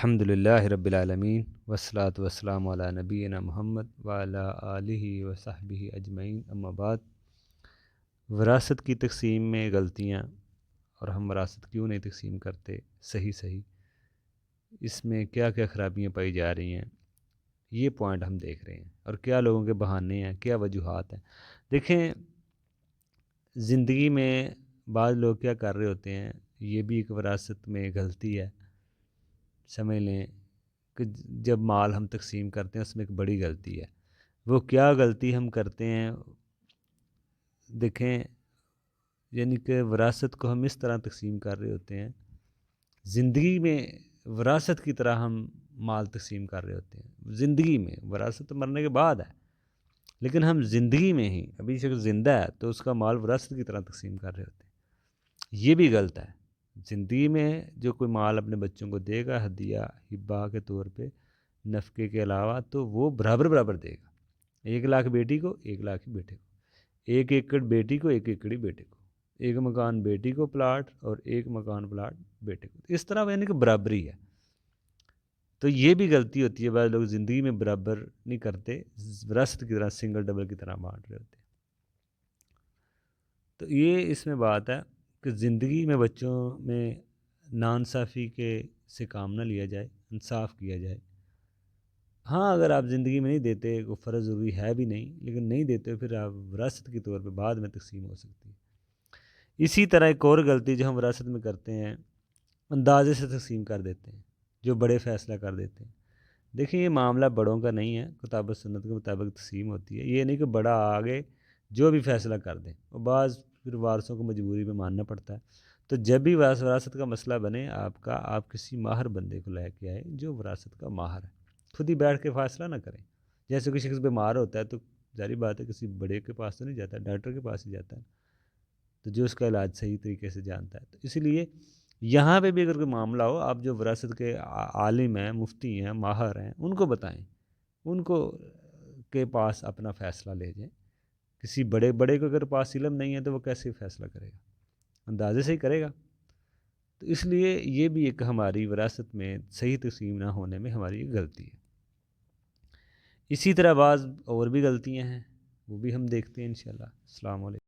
الحمدللہ رب العالمین والصلاة والسلام علی نبینا محمد وعلی آلہ وصحبہ اجمعین، اما بعد۔ وراثت کی تقسیم میں غلطیاں اور ہم وراثت کیوں نہیں تقسیم کرتے صحیح، اس میں کیا کیا خرابیاں پائی جا رہی ہیں، یہ پوائنٹ ہم دیکھ رہے ہیں، اور کیا لوگوں کے بہانے ہیں، کیا وجوہات ہیں۔ دیکھیں، زندگی میں بعض لوگ کیا کر رہے ہوتے ہیں، یہ بھی ایک وراثت میں غلطی ہے۔ سمجھ لیں کہ جب مال ہم تقسیم کرتے ہیں اس میں ایک بڑی غلطی ہے۔ وہ کیا غلطی ہم کرتے ہیں؟ دیکھیں، یعنی کہ وراثت کو ہم اس طرح تقسیم کر رہے ہوتے ہیں، زندگی میں وراثت کی طرح ہم مال تقسیم کر رہے ہوتے ہیں۔ زندگی میں وراثت مرنے کے بعد ہے، لیکن ہم زندگی میں ہی ابھی شخص زندہ ہے تو اس کا مال وراثت کی طرح تقسیم کر رہے ہوتے ہیں۔ یہ بھی غلط ہے۔ زندگی میں جو کوئی مال اپنے بچوں کو دے گا ہدیہ ہبہ کے طور پہ، نفقے کے علاوہ، تو وہ برابر دے گا۔ 1 لاکھ بیٹی کو، 1 لاکھ ہی بیٹے کو، 1 ایکڑ بیٹی کو، 1 ایکڑ ہی بیٹے کو، 1 مکان بیٹی کو پلاٹ اور 1 مکان پلاٹ بیٹے کو، اس طرح یعنی کہ برابری ہے۔ تو یہ بھی غلطی ہوتی ہے، بعض لوگ زندگی میں برابر نہیں کرتے، وراثت کی طرح سنگل ڈبل کی طرح بانٹ رہے ہوتے ہیں۔ تو یہ اس میں بات ہے کہ زندگی میں بچوں میں ناانصافی سے کام نہ لیا جائے، انصاف کیا جائے۔ ہاں، اگر آپ زندگی میں نہیں دیتے، کوئی فرض ضروری ہے بھی نہیں، لیکن نہیں دیتے، پھر آپ وراثت کے طور پہ بعد میں تقسیم ہو سکتی ہے۔ اسی طرح ایک اور غلطی جو ہم وراثت میں کرتے ہیں، اندازے سے تقسیم کر دیتے ہیں، جو بڑے فیصلہ کر دیتے ہیں۔ دیکھیں، یہ معاملہ بڑوں کا نہیں ہے، کتاب و سنت کے مطابق تقسیم ہوتی ہے۔ یہ نہیں کہ بڑا آگے جو بھی فیصلہ کر دیں، اور بعض پھر وارثوں کو مجبوری میں ماننا پڑتا ہے۔ تو جب بھی وراثت کا مسئلہ بنے آپ کسی ماہر بندے کو لے کے آئے جو وراثت کا ماہر ہے، خود ہی بیٹھ کے فیصلہ نہ کریں۔ جیسے کوئی شخص بیمار ہوتا ہے تو ظاہری بات ہے کسی بڑے کے پاس تو نہیں جاتا، ڈاکٹر کے پاس ہی جاتا ہے، تو جو اس کا علاج صحیح طریقے سے جانتا ہے۔ تو اس لیے یہاں پہ بھی اگر کوئی معاملہ ہو، آپ جو وراثت کے عالم ہیں، مفتی ہیں، ماہر ہیں، ان کو بتائیں، ان کو کے پاس اپنا فیصلہ لے جائیں۔ کسی بڑے کو اگر پاس علم نہیں ہے تو وہ کیسے فیصلہ کرے گا؟ اندازے سے ہی کرے گا۔ تو اس لیے یہ بھی ایک ہماری وراثت میں صحیح تقسیم نہ ہونے میں ہماری غلطی ہے۔ اسی طرح بعض اور بھی غلطیاں ہیں، وہ بھی ہم دیکھتے ہیں انشاءاللہ۔ السلام علیکم۔